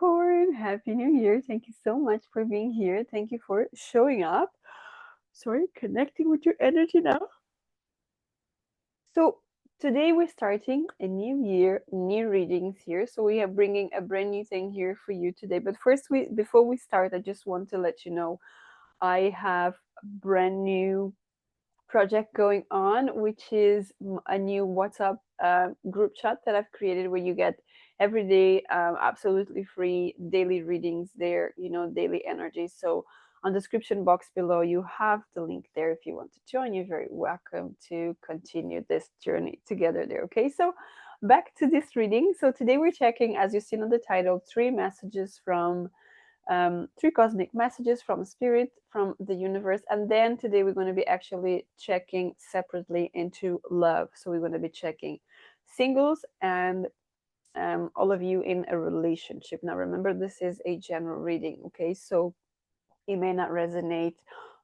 Capricorn, Happy New Year. Thank you so much for being here. Thank you for showing up. Sorry, connecting with your energy now. So, today we're starting a new year, new readings here. So, we are bringing a brand new thing here for you today. But first, before we start, I just want to let you know I have a brand new project going on, which is a new WhatsApp group chat that I've created where you get every day absolutely free daily readings there, daily energy. So on the description box below, you have the link there. If you want to join, you're very welcome to continue this journey together there. Okay, so back to this reading. So today we're checking, as you've seen on the title, three cosmic messages from spirit, from the universe. And then today we're going to be actually checking separately into love. So we're going to be checking singles and all of you in a relationship. Now remember, this is a general reading, okay? So it may not resonate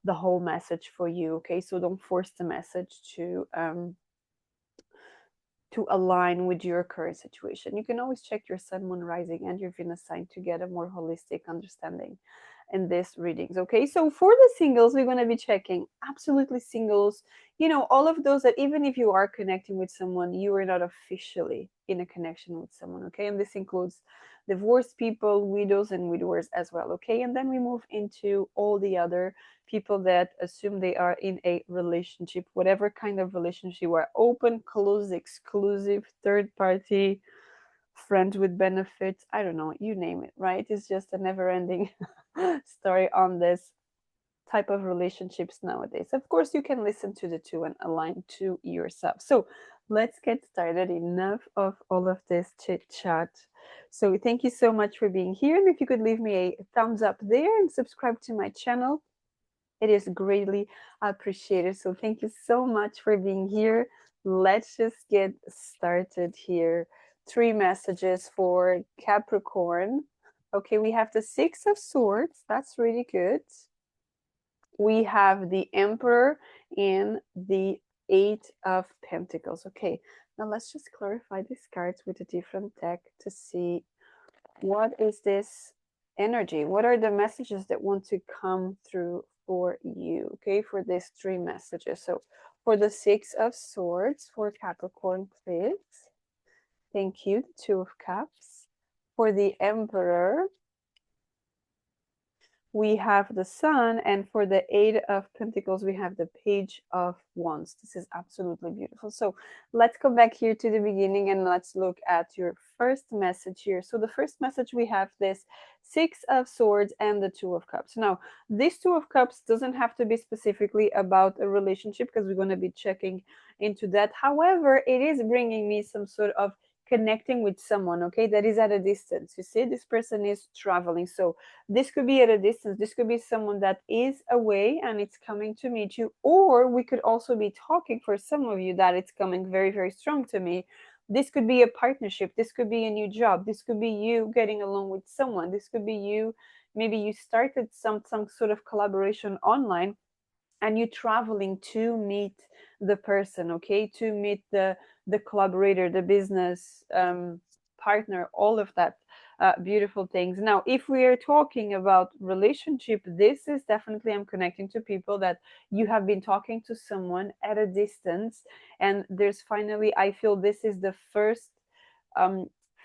the whole message for you, okay? So don't force the message to align with your current situation. You can always check your sun, moon, rising, and your Venus sign to get a more holistic understanding in this readings. Okay, so for the singles, we're going to be checking absolutely singles. All of those that even if you are connecting with someone, you are not officially in a connection with someone. Okay, and this includes divorced people, widows, and widowers as well. Okay, and then we move into all the other people that assume they are in a relationship, whatever kind of relationship you are, open, closed, exclusive, third party, friends with benefits, I don't know, you name it, right? It's just a never ending story on this type of relationships nowadays. Of course, you can listen to the two and align to yourself. So let's get started. Enough of all of this chit chat. So thank you so much for being here. And if you could leave me a thumbs up there and subscribe to my channel, it is greatly appreciated. So thank you so much for being here. Let's just get started here. Three messages for Capricorn. Okay, we have the Six of Swords. That's really good. We have the Emperor and the Eight of Pentacles. Okay, now let's just clarify these cards with a different deck to see what is this energy. What are the messages that want to come through for you? Okay, for these three messages. So for the Six of Swords for Capricorn, please. Thank you. The Two of Cups. For the Emperor, we have the Sun, and for the Eight of Pentacles, we have the Page of Wands. This is absolutely beautiful. So let's go back here to the beginning and let's look at your first message here. So the first message, we have this Six of Swords and the Two of Cups. Now, this Two of Cups doesn't have to be specifically about a relationship because we're going to be checking into that. However, it is bringing me some sort of connecting with someone, okay, that is at a distance. You see, this person is traveling. So this could be at a distance. This could be someone that is away and it's coming to meet you. Or we could also be talking, for some of you, that it's coming very, very strong to me. This could be a partnership. This could be a new job. This could be you getting along with someone. This could be you, maybe you started some sort of collaboration online and you traveling to meet the person, okay, to meet the collaborator, the business partner, all of that beautiful things. Now, if we are talking about relationship, this is definitely, I'm connecting to people that you have been talking to someone at a distance, and there's finally, I feel this is the first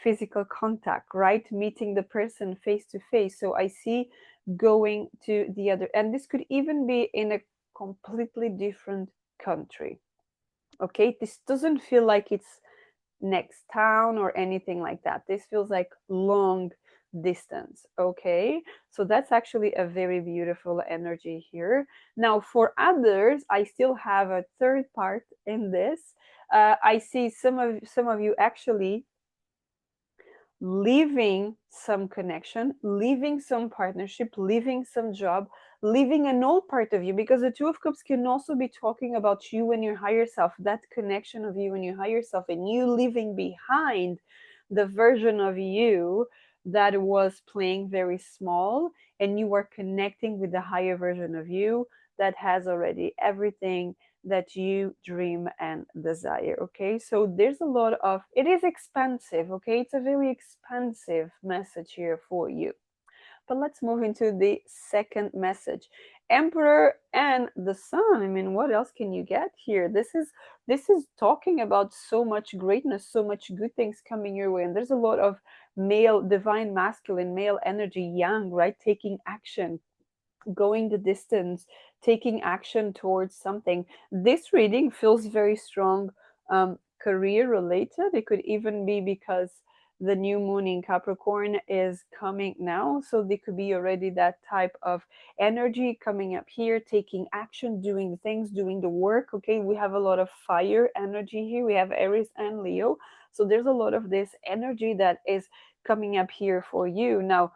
physical contact, right? Meeting the person face to face. So I see going to the other, and this could even be in a completely different country. Okay, this doesn't feel like it's next town or anything like that. This feels like long distance. Okay, so that's actually a very beautiful energy here. Now for others, I still have a third part in this. I see some of you actually leaving some connection, leaving some partnership, leaving some job, leaving an old part of you, because the Two of Cups can also be talking about you and your higher self, that connection of you and your higher self, and you leaving behind the version of you that was playing very small, and you are connecting with the higher version of you that has already everything that you dream and desire. Okay, so there's a lot of, it is expensive. Okay, it's a very expensive message here for you. But let's move into the second message. Emperor and the Sun. I mean, what else can you get here? This is talking about so much greatness, so much good things coming your way. And there's a lot of male, divine masculine, male energy, yang, right? Taking action, going the distance, taking action towards something. This reading feels very strong, career related. It could even be because the new moon in Capricorn is coming now. So there could be already that type of energy coming up here, taking action, doing the things, doing the work. Okay, we have a lot of fire energy here. We have Aries and Leo. So there's a lot of this energy that is coming up here for you. Now,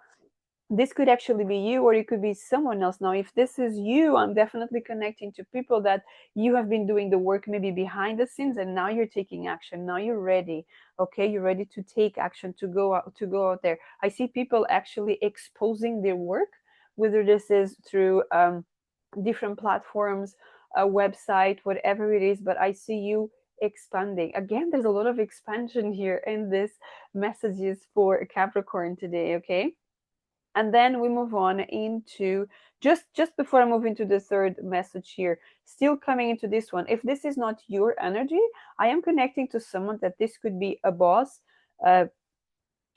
this could actually be you, or it could be someone else. Now, if this is you, I'm definitely connecting to people that you have been doing the work maybe behind the scenes, and now you're taking action. Now you're ready. Okay, you're ready to take action, to go out there. I see people actually exposing their work, whether this is through different platforms, a website, whatever it is. But I see you expanding. Again, there's a lot of expansion here in this messages for Capricorn today. Okay, and then we move on into, just before I move into the third message here, still coming into this one. If this is not your energy, I am connecting to someone that this could be a boss, a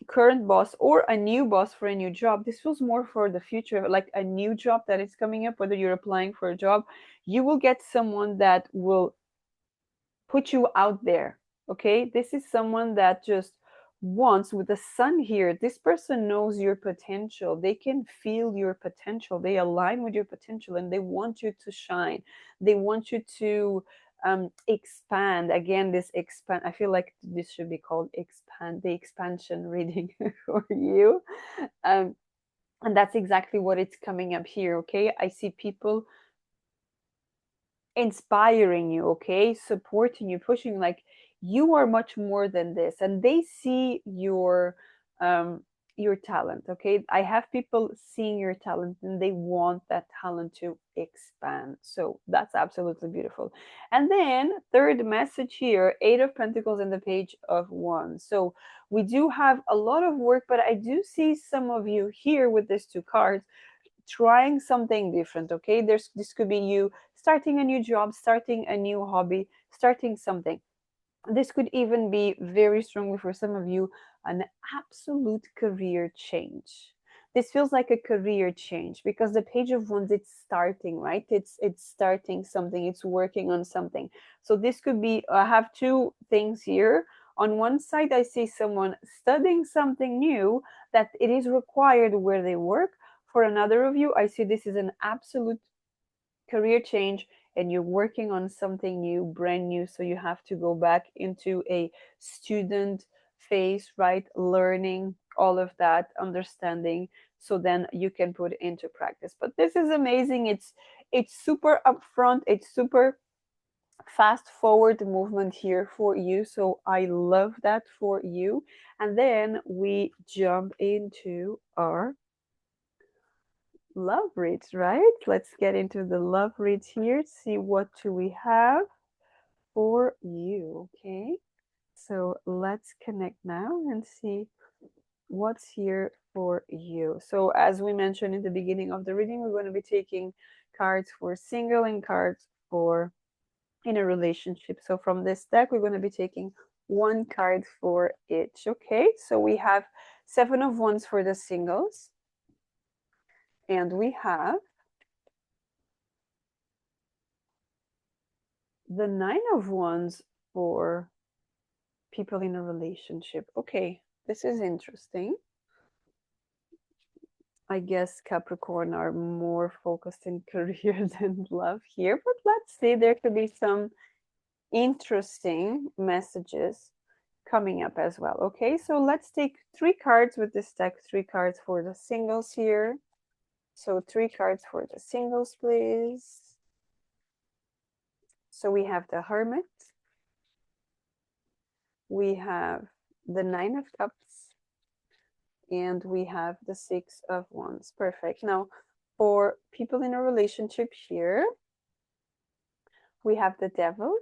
current boss, or a new boss for a new job. This feels more for the future, like a new job that is coming up. Whether you're applying for a job, you will get someone that will put you out there. Okay, this is someone that just wants, with the sun here, this person knows your potential. They can feel your potential, they align with your potential, and they want you to shine. They want you to expand. Again, this expand, I feel like this should be called expand, the expansion reading for you. um, and that's exactly what it's coming up here. Okay, I see people inspiring you, okay, supporting you, pushing, like you are much more than this, and they see your talent. Okay, I have people seeing your talent, and they want that talent to expand. So that's absolutely beautiful. And then third message here, Eight of Pentacles and the Page of Wands. So we do have a lot of work, but I do see some of you here with these two cards trying something different. Okay, this could be you starting a new job, starting a new hobby, starting something. This could even be very strongly for some of you an absolute career change. This feels like a career change because the Page of Wands, it's starting, right? It's starting something, it's working on something. So this could be, I have two things here. On one side, I see someone studying something new that it is required where they work. For another of you, I see this is an absolute career change, and you're working on something new, brand new. So you have to go back into a student phase, right? Learning all of that, understanding, so then you can put it into practice. But this is amazing. It's super upfront, it's super fast forward movement here for you. So I love that for you. And then we jump into our love reads, right? Let's get into the love reads here. See what do we have for you. Okay, so let's connect now and see what's here for you. So as we mentioned in the beginning of the reading, we're going to be taking cards for single and cards for in a relationship. So from this deck, we're going to be taking one card for each. Okay, so we have Seven of Wands for the singles, and we have the Nine of Wands for people in a relationship. Okay, this is interesting. I guess Capricorn are more focused in career than love here, but let's see. There could be some interesting messages coming up as well. Okay, so let's take three cards with this deck, three cards for the singles here. So three cards for the singles, please. So we have the Hermit, we have the Nine of Cups, and we have the Six of Wands. Perfect. Now, for people in a relationship here, We have the Devil,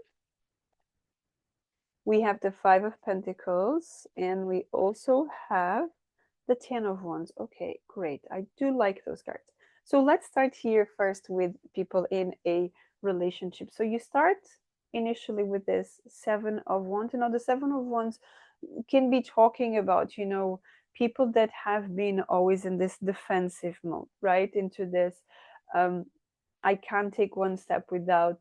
we have the Five of Pentacles, and we also have the Ten of Wands. Okay, great. I do like those cards. So let's start here first with people in a relationship. So you start initially with this Seven of Wands. You know, the Seven of Wands can be talking about, people that have been always in this defensive mode, right? Into this, um, I can't take one step without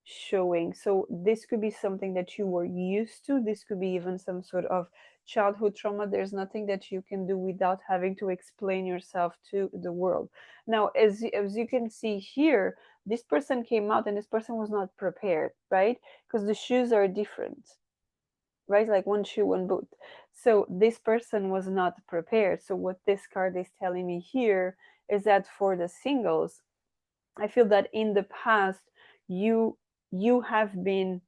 showing. So this could be something that you were used to. This could be even some sort of childhood trauma. There's nothing that you can do without having to explain yourself to the world. Now, as you can see here, this person came out and this person was not prepared, right? Because the shoes are different, right? Like one shoe, one boot. So this person was not prepared. So what this card is telling me here is that for the singles, I feel that in the past you you have been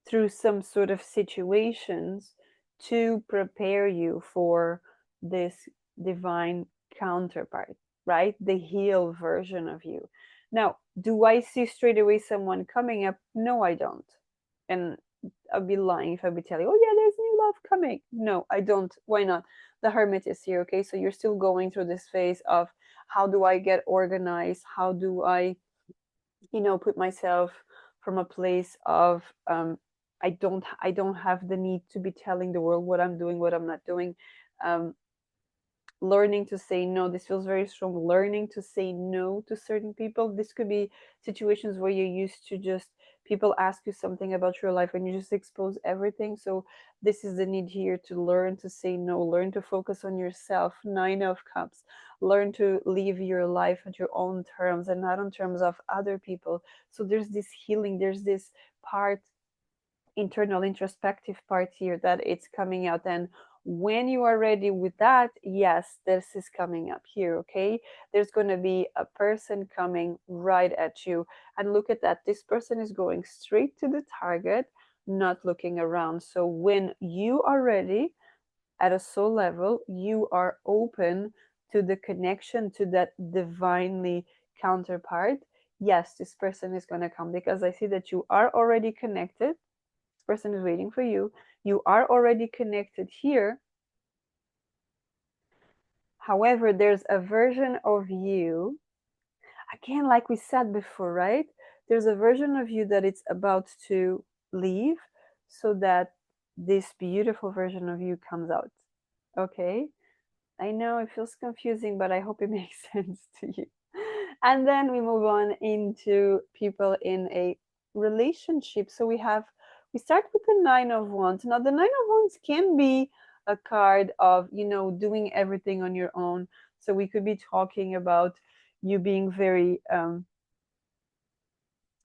through some sort of situations to prepare you for this divine counterpart, right? The healed version of you. Now, do I see straight away someone coming up? No, I don't. And I'd be lying if I would tell you, oh yeah, there's new love coming. No, I don't. Why not? The Hermit is here, okay? So you're still going through this phase of how do I get organized? How do I, put myself from a place of I don't have the need to be telling the world what I'm doing, what I'm not doing. Um, Learning to say no, this feels very strong. Learning to say no to certain people. This could be situations where you're used to just people ask you something about your life and you just expose everything. So this is the need here to learn to say no, learn to focus on yourself. Nine of Cups. Learn to live your life at your own terms and not on terms of other people. So there's this healing, there's this part, internal introspective part here, that it's coming out. And when you are ready with that, yes, this is coming up here. Okay, there's going to be a person coming right at you, and look at that, this person is going straight to the target, not looking around. So when you are ready at a soul level, you are open to the connection to that divinely counterpart. Yes, this person is going to come, because I see that you are already connected. This person is waiting for you. You are already connected here. However, there's a version of you, again, like we said before, right? There's a version of you that it's about to leave so that this beautiful version of you comes out. Okay? I know it feels confusing, but I hope it makes sense to you. And then we move on into people in a relationship. So we start with the Nine of Wands. Now, the Nine of Wands can be a card of, doing everything on your own. So we could be talking about you being very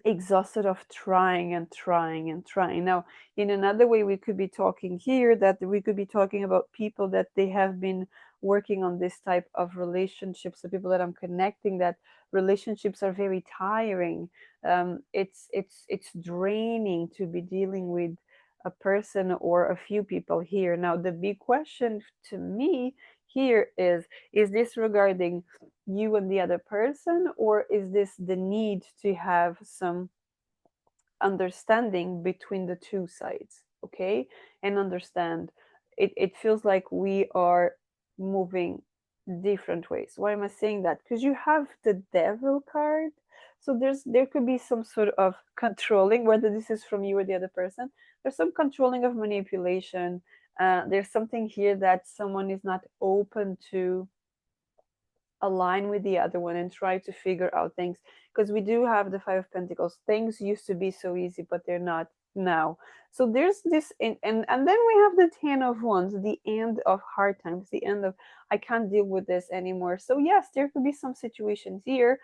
exhausted of trying and trying and trying. Now, in another way, we could be talking here that we could be talking about people that they have been working on this type of relationships. The people that I'm connecting, that relationships are very tiring. It's draining to be dealing with a person or a few people here. Now, the big question to me here is this regarding you and the other person, or is this the need to have some understanding between the two sides? Okay, and understand it feels like we are moving different ways. Why am I saying that? Because you have the Devil card, so there could be some sort of controlling, whether this is from you or the other person. There's some controlling of manipulation. There's something here that someone is not open to align with the other one and try to figure out things, because we do have the Five of Pentacles. Things used to be so easy, but they're not now. So there's this, and then we have the Ten of Wands, the end of hard times, the end of I can't deal with this anymore. So yes, there could be some situations here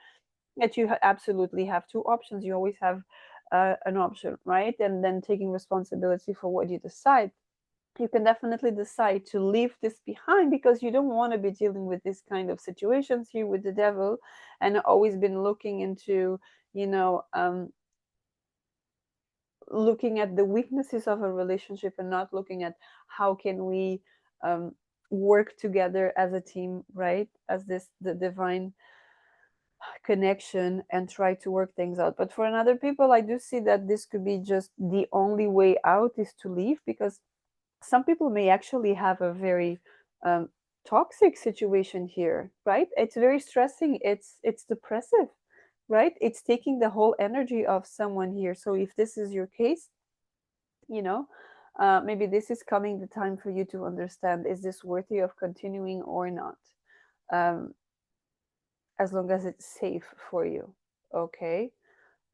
that you absolutely have two options. You always have an option, right? And then taking responsibility for what you decide. You can definitely decide to leave this behind because you don't want to be dealing with this kind of situations here with the Devil, and always been looking into, you know um, looking at the weaknesses of a relationship and not looking at how can we um, work together as a team, right? As this the divine connection and try to work things out. But for another people, I do see that this could be just the only way out is to leave, because some people may actually have a very um, toxic situation here, right? It's very stressing. It's depressive, right? It's taking the whole energy of someone here. So if this is your case, you know, maybe this is coming the time for you to understand: is this worthy of continuing or not? Um, as long as it's safe for you, okay?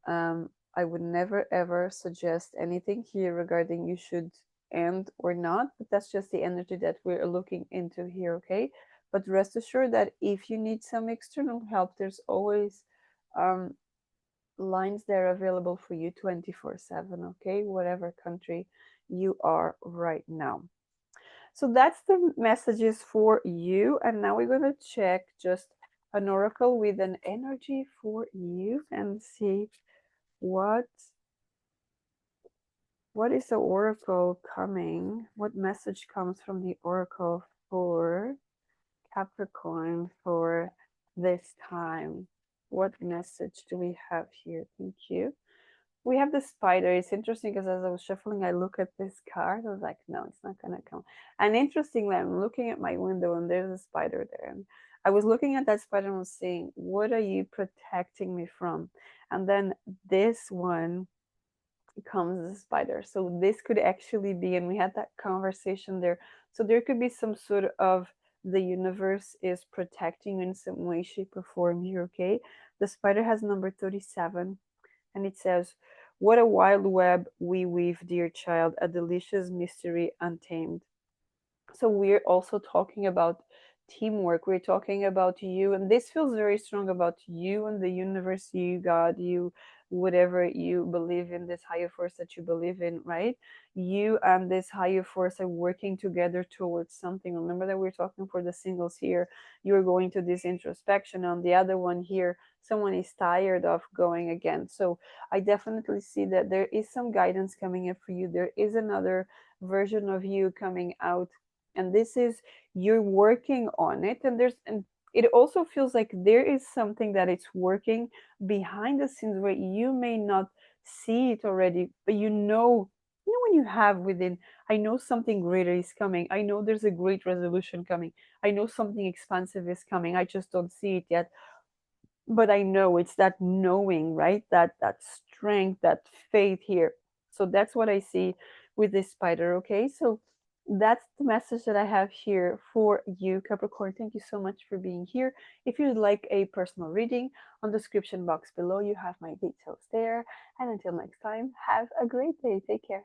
I would never ever suggest anything here regarding you should end or not, but that's just the energy that we're looking into here, okay? But rest assured that if you need some external help, there's always um, lines there available for you 24/7, okay? Whatever country you are right now. So that's the messages for you. And now we're going to check just an oracle with an energy for you and see what is the oracle coming? What message comes from the oracle for Capricorn for this time? What message do we have here? Thank you. We have the spider. It's interesting because as I was shuffling, I look at this card. I was like, no, it's not going to come. And interestingly, I'm looking at my window and there's a spider there. And I was looking at that spider and was saying, what are you protecting me from? And then this one comes the spider. So this could actually be, and we had that conversation there. So there could be some sort of the universe is protecting you in some way, shape, or form here, okay? The spider has number 37, and it says, what a wild web we weave, dear child, a delicious mystery untamed. So we're also talking about teamwork. We're talking about you, and this feels very strong about you and the universe, you, God, you, whatever you believe in, this higher force that you believe in, right? You and this higher force are working together towards something. Remember that we're talking for the singles here. You're going to this introspection. On the other one here, someone is tired of going again. So I definitely see that there is some guidance coming in for you. There is another version of you coming out, and this is, you're working on it, and it also feels like there is something that it's working behind the scenes where you may not see it already, but when you have within, I know something greater is coming, I know there's a great resolution coming, I know something expansive is coming, I just don't see it yet, but I know it's that knowing, right? That strength, that faith here. So that's what I see with this spider. Okay, so that's the message that I have here for you, Capricorn. Thank you so much for being here. If you'd like a personal reading, on the description box below you have my details there. And until next time, have a great day. Take care.